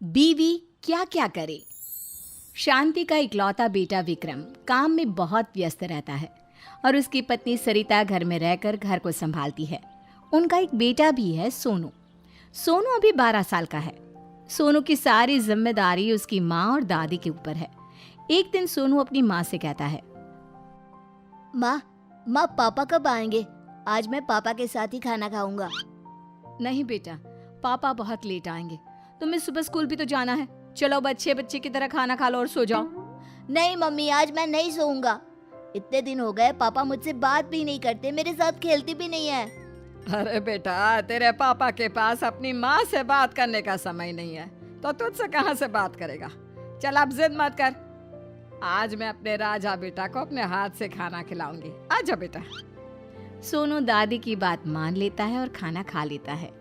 बीवी क्या क्या करे। शांति का इकलौता बेटा विक्रम काम में बहुत व्यस्त रहता है और उसकी पत्नी सरिता घर में रहकर घर को संभालती है। उनका एक बेटा भी है, सोनू। सोनू अभी 12 साल का है। सोनू की सारी जिम्मेदारी उसकी माँ और दादी के ऊपर है। एक दिन सोनू अपनी माँ से कहता है, माँ पापा कब आएंगे? आज मैं पापा के साथ ही खाना खाऊंगा। नहीं बेटा, पापा बहुत लेट आएंगे। तुम्हें सुबह स्कूल भी तो जाना है। चलो अब अच्छे बच्चे की तरह खाना खा लो और सो जाओ। नहीं मम्मी, आज मैं नहीं सोऊंगा। इतने दिन हो गए पापा मुझसे बात भी नहीं करते, मेरे साथ खेलती भी नहीं है। अरे बेटा, तेरे पापा के पास अपनी माँ से बात करने का समय नहीं है तो तुझसे कहाँ से बात करेगा। चल अब जिद मत कर, आज मैं अपने राजा बेटा को अपने हाथ से खाना खिलाऊंगी। आजा बेटा। सोनू दादी की बात मान लेता है और खाना खा लेता है।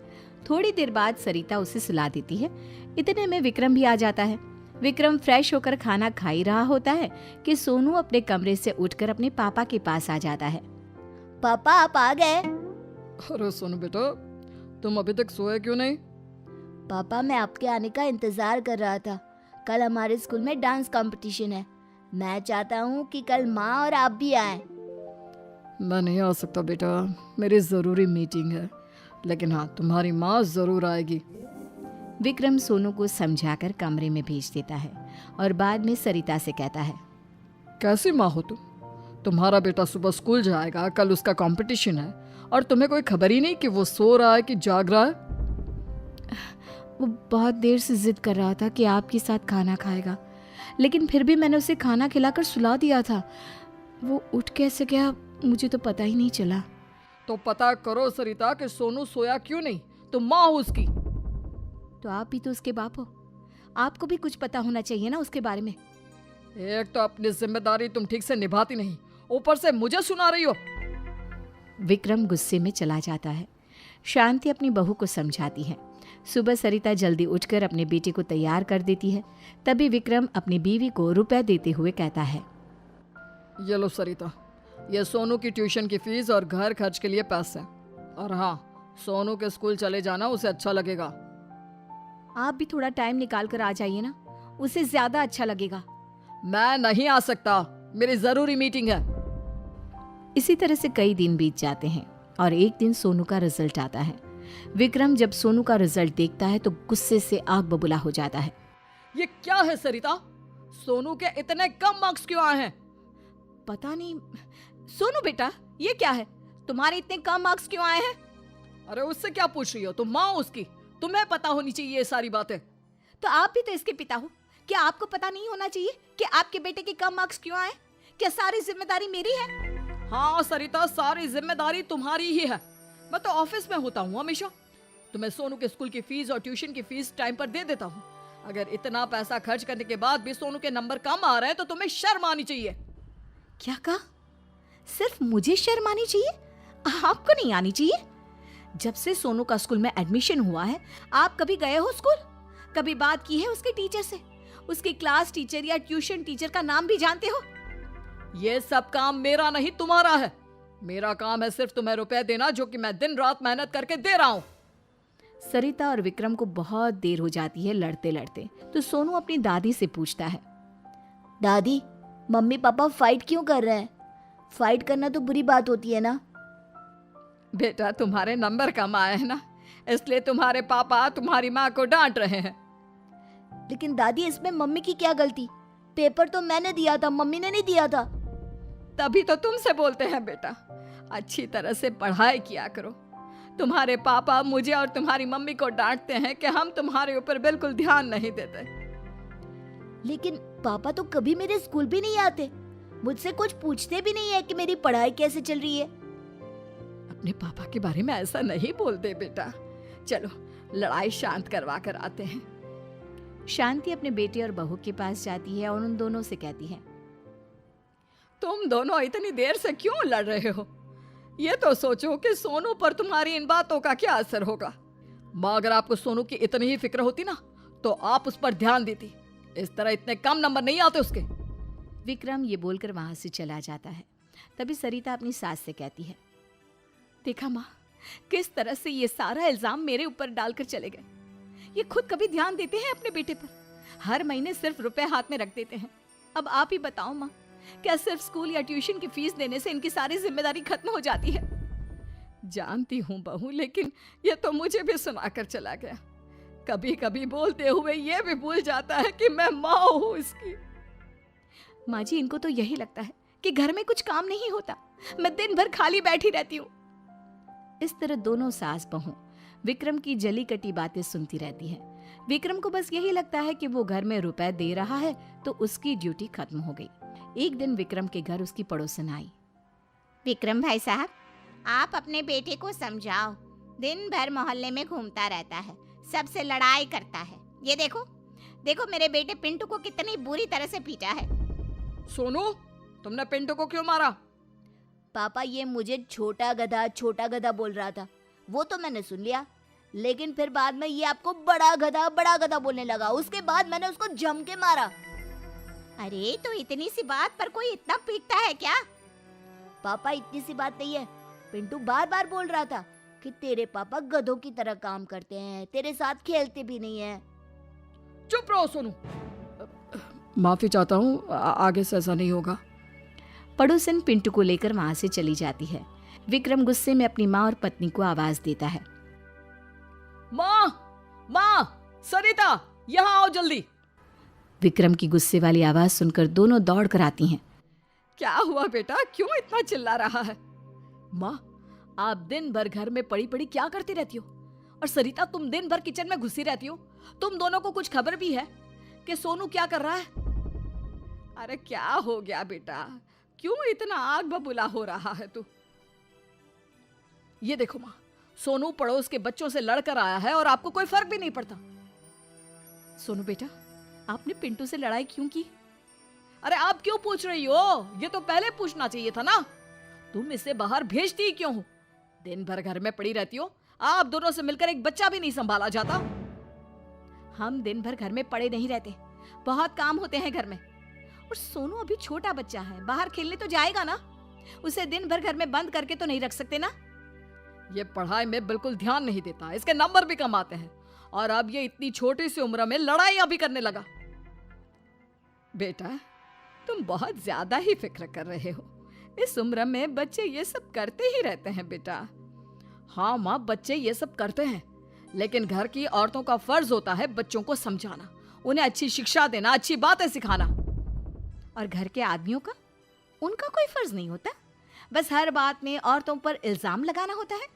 थोड़ी देर बाद सरिता उसे सुला देती है। इतने में विक्रम भी आ जाता है। विक्रम फ्रेश होकर खाना खा ही रहा होता है कि सोनू अपने कमरे से उठकर अपने पापा के पास आ जाता है। पापा आप आ गए? अरे सोनू बेटा, तुम अभी तक सोए क्यों नहीं? पापा मैं आपके आने का इंतजार कर रहा था। कल हमारे स्कूल में डांस कंपटीशन है। मैं चाहता हूँ कि कल माँ और आप भी आए। मैं नहीं आ सकता बेटा, मेरी ज़रूरी मीटिंग है, लेकिन हाँ तुम्हारी माँ ज़रूर आएगी। विक्रम सोनू को समझाकर कमरे में भेज देता है और बाद में सरिता से कहता है, कैसी माँ हो तुम? तुम्हारा बेटा सुबह स्कूल जाएगा, कल उसका कंपटीशन है और तुम्हें कोई खबर ही नहीं कि वो सो रहा है कि जाग रहा है। वो बहुत देर से जिद कर रहा था कि आपके साथ खाना खाएगा, लेकिन फिर भी मैंने उसे खाना खिलाकर सुला दिया था। वो उठ कैसे गया मुझे तो पता ही नहीं चला। तो पता करो सरिता कि सोनू सोया क्यों नहीं। तुम माँ हो उसकी। तो आप भी तो उसके बाप हो, आपको भी कुछ पता होना चाहिए ना उसके बारे में। एक तो अपनी जिम्मेदारी तुम ठीक से निभाती नहीं, ऊपर से मुझे सुना रही हो। विक्रम गुस्से में चला जाता है। शांति अपनी बहू को समझाती है। सुबह सरिता जल्दी उठकर अपने बेटे को तैयार कर देती है। तभी विक्रम अपनी बीवी को रुपए देते हुए कहता है, ये लो सरिता, ये सोनू की ट्यूशन की फीस और घर खर्च के लिए पैसे। और हाँ, सोनू के स्कूल चले जाना, उसे अच्छा लगेगा। आप भी थोड़ा टाइम निकाल कर आ जाइए ना, उसे ज्यादा अच्छा लगेगा। मैं नहीं आ सकता, मेरी जरूरी मीटिंग है। इसी तरह से कई दिन बीत जाते हैं और एक दिन सोनू का रिजल्ट आता है। विक्रम जब सोनू का रिजल्ट देखता है तो गुस्से से आग बबूला हो जाता है। ये क्या है सरिता, सोनू के इतने कम मार्क्स क्यों आए हैं? पता नहीं। सोनू बेटा, ये क्या है, तुम्हारे इतने कम मार्क्स क्यों आए हैं? अरे उससे क्या पूछ रही हो, तुम माँ हो उसकी, तुम्हें पता होनी चाहिए ये सारी बातें। तो आप भी तो इसके पिता हो, क्या आपको पता नहीं होना चाहिए कि आपके बेटे के कम मार्क्स क्यों आए? क्या सारी जिम्मेदारी मेरी है? हाँ सरिता, सारी जिम्मेदारी तुम्हारी ही है। मैं तो ऑफिस में होता हूँ हमेशा। तुम्हें सोनू के स्कूल की फीस और ट्यूशन की फीस टाइम पर दे देता हूँ। अगर इतना पैसा खर्च करने के बाद भी सोनू के नंबर कम आ रहे हैं तो तुम्हें शर्म आनी चाहिए। क्या कहा? सिर्फ मुझे शर्म आनी चाहिए, आपको नहीं आनी चाहिए? जब से सोनू का स्कूल में एडमिशन हुआ है, आप कभी गए हो स्कूल? कभी बात की है उसके टीचर से? उसकी क्लास टीचर या ट्यूशन टीचर का नाम भी जानते हो? ये सब काम मेरा नहीं तुम्हारा है। मेरा काम है सिर्फ तुम्हें रुपए देना, जो कि मैं दिन रात मेहनत करके दे रहा हूँ। सरिता और विक्रम को बहुत देर हो जाती है लड़ते लड़ते। तो सोनू अपनी दादी से पूछता है, दादी, मम्मी पापा फाइट क्यों कर रहे हैं? फाइट करना तो बुरी बात होती है ना? बेटा, तुम्हारे नंबर कम आए हैं ना, इसलिए तुम्हारे पापा तुम्हारी माँ को डांट रहे हैं। लेकिन दादी, इसमें मम्मी की क्या गलती? पेपर तो मैंने दिया था, मम्मी ने नहीं दिया था। तभी तो तुमसे बोलते हैं बेटा, अच्छी तरह से पढ़ाई किया करो। तुम्हारे पापा मुझे और तुम्हारी मम्मी को डांटते हैं कि हम तुम्हारे ऊपर बिल्कुल ध्यान नहीं देते। लेकिन पापा तो कभी मेरे स्कूल भी नहीं आते, मुझसे कुछ पूछते भी नहीं है कि मेरी पढ़ाई कैसे चल रही है। अपने पापा के बारे में ऐसा नहीं बोलते बेटा। चलो लड़ाई शांत करवा कर आते हैं। शांति अपने बेटे और बहू के पास जाती है और उन दोनों से कहती है, तुम दोनों इतनी देर से क्यों लड़ रहे हो? ये तो सोचो कि सोनू पर तुम्हारी इन बातों का क्या असर होगा। माँ, अगर आपको सोनू की इतनी ही फिक्र होती ना तो आप उस पर ध्यान देती। इस तरह इतने कम नंबर नहीं आते उसके। विक्रम ये बोलकर वहां से चला जाता है। तभी सरिता अपनी सास से कहती है, देखा माँ, किस तरह से ये सारा इल्जाम मेरे ऊपर डालकर चले गए। ये खुद कभी ध्यान देते हैं अपने बेटे पर? हर महीने सिर्फ रुपए हाथ में रख देते हैं। अब आप ही बताओ माँ, क्या सिर्फ स्कूल या ट्यूशन की फीस देने से इनकी सारी जिम्मेदारी खत्म हो जाती है? जानती हूँ बहू, लेकिन ये तो मुझे भी सुनाकर चला गया। कभी कभी बोलते हुए ये भी भूल जाता है कि मैं माँ हूँ इसकी। माँ जी, इनको तो यही लगता है कि घर में कुछ काम नहीं होता, मैं दिन भर खाली बैठी रहती हूँ। इस तरह दोनों सास बहू विक्रम की जली कटी बातें सुनती रहती हैं। विक्रम को बस यही लगता है कि वो घर में रुपए दे रहा है तो उसकी ड्यूटी खत्म हो गई। एक दिन विक्रम के घर उसकी पड़ोसन आई। विक्रम भाई साहब, आप अपने बेटे को समझाओ। दिन भर मोहल्ले में घूमता रहता है, सबसे लड़ाई करता है। ये देखो देखो मेरे बेटे पिंटू को कितनी बुरी तरह से पीटा है। सोनू, तुमने पिंटू को क्यों मारा? पापा, ये मुझे छोटा गधा बोल रहा था, वो तो मैंने सुन लिया, लेकिन फिर बाद में ये आपको बड़ा गधा बोलने लगा। उसके बाद मैंने उसको जम के मारा। अरे तो इतनी सी बात पर कोई इतना पीटता है क्या? पापा, इतनी सी बात नहीं है। पिंटू बार बार बोल रहा था कि तेरे पापा गधों की तरह काम करते हैं, तेरे साथ खेलते भी नहीं है। चुप रहो सोनू। माफी चाहता हूँ, आगे से ऐसा नहीं होगा। पड़ोसन पिंटू को लेकर वहां से चली जाती है। विक्रम गुस्से में अपनी माँ और पत्नी को आवाज देता है। माँ, सरिता, यहाँ आओ जल्दी। विक्रम की गुस्से वाली आवाज सुनकर दोनों दौड़ कर आती हैं। क्या हुआ बेटा, क्यों इतना चिल्ला रहा है? माँ, आप दिन भर घर में पड़ी पड़ी क्या करती रहती हो? और सरिता, तुम दिन भर किचन में घुसी रहती हो। तुम दोनों को कुछ खबर भी है कि सोनू क्या कर रहा है? अरे क्या हो गया बेटा, क्यों इतना आग बबूला हो रहा है तू? ये देखो माँ, सोनू पड़ोस के बच्चों से लड़कर आया है और आपको कोई फर्क भी नहीं पड़ता। सोनू बेटा, आपने पिंटू से लड़ाई क्यों की? अरे आप क्यों पूछ रही हो? ये तो पहले पूछना चाहिए था ना। तुम इसे बाहर भेजती ही क्यों हो? दिन भर घर में पड़ी रहती हो, आप दोनों से मिलकर एक बच्चा भी नहीं संभाला जाता। हम दिन भर घर में पड़े नहीं रहते, बहुत काम होते हैं घर में। और सोनू अभी छोटा बच्चा है, बाहर खेलने तो जाएगा ना। उसे दिन भर घर में बंद करके तो नहीं रख सकते ना। ये पढ़ाई में बिल्कुल ध्यान नहीं देता, इसके नंबर भी कम आते हैं, और अब ये इतनी छोटी सी उम्र में लड़ाइयां भी करने लगा। बेटा, तुम बहुत ज्यादा ही फिक्र कर रहे हो। इस उम्र में बच्चे ये सब करते ही रहते हैं बेटा। हाँ माँ, बच्चे ये सब करते हैं, लेकिन घर की औरतों का फर्ज होता है बच्चों को समझाना, उन्हें अच्छी शिक्षा देना, अच्छी बातें सिखाना। और घर के आदमियों का, उनका कोई फर्ज नहीं होता, बस हर बात में औरतों पर इल्जाम लगाना होता है।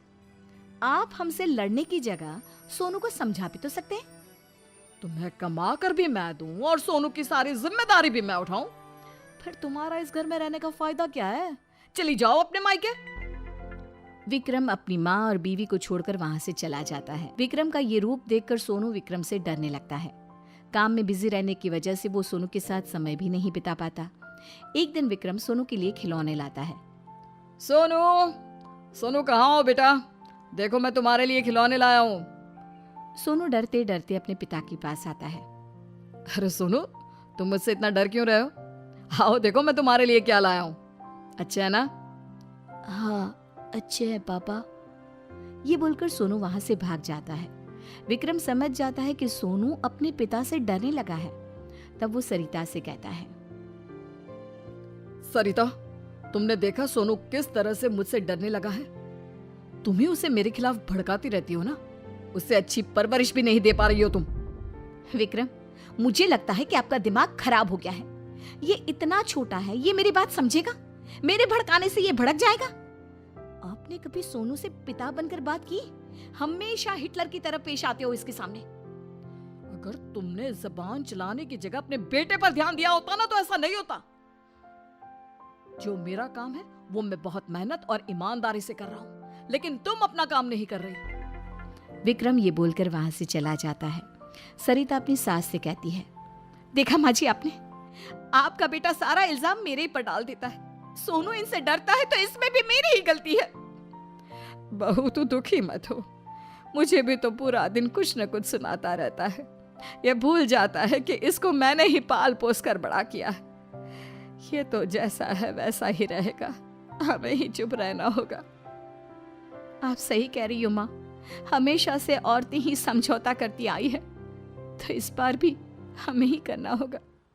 आप हमसे लड़ने की जगह सोनू को समझा भी तो सकते हैं। तुम्हें कमा कर भी मैं दूं और सोनू की सारी जिम्मेदारी भी मैं उठाऊं, फिर तुम्हारा इस घर में रहने का फायदा क्या है? चली जाओ अपने मायके। विक्रम अपनी माँ और बीवी को छोड़कर वहां से चला जाता है। विक्रम का ये रूप देखकर सोनू विक्रम से डरने लगता है। काम में बिजी रहने की वजह से वो सोनू के साथ समय भी नहीं बिता पाता। एक दिन विक्रम सोनू के लिए खिलौने लाता है। सोनू कहाँ हो बेटा? देखो मैं तुम्हारे लिए खिलौने लाया हूँ। सोनू डरते डरते अपने पिता के पास आता है। अरे सोनू, तुम मुझसे इतना डर क्यों रहे हो? आओ देखो मैं तुम्हारे लिए क्या लाया हूँ। अच्छा है ना? हाँ, अच्छे हैं पापा। ये बोलकर सोनू वहां से भाग जाता है। विक्रम समझ जाता है कि सोनू अपने पिता से डरने लगा है। तब वो सरिता से कहता है। सरिता, तुमने देखा सोनू किस तरह से मुझसे डरने लगा है? तुम ही उसे मेरे खिलाफ भड़काती रहती हो ना। उससे अच्छी परवरिश भी नहीं दे पा रही हो तुम। विक्रम, मुझे लगता है कि आपका दिमाग खराब हो गया है। ये इतना छोटा है, ये मेरी बात समझेगा? मेरे भड़काने से ये भड़क जाएगा? आपने कभी सोनू से पिता बनकर बात की? हमेशा हिटलर की तरह पेश आते हो इसके सामने। अगर तुमने जबान चलाने की जगह अपने बेटे पर ध्यान दिया होता ना तो ऐसा नहीं होता। जो मेरा काम है वो मैं बहुत मेहनत और ईमानदारी से कर रहा हूँ, लेकिन तुम अपना काम नहीं कर रही। विक्रम ये बोलकर वहां से चला जाता है। सरिता अपनी सास से कहती है। देखा माँ जी आपने, आपका बेटा सारा इल्जाम मेरे पर डाल देता है। सोनू इनसे डरता है तो इसमें भी मेरी ही गलती है। बहू तू दुखी मत हो, मुझे भी तो पूरा दिन कुछ न कुछ सुनाता रहता है। ये भूल जाता है कि इसको मैंने ही पाल पोस कर बड़ा किया है। ये तो जैसा है वैसा ही रहेगा, हमें ही चुप रहना होगा। आप सही कह रही हो माँ, हमेशा से औरतें ही समझौता करती आई है, तो इस बार भी हमें ही करना होगा।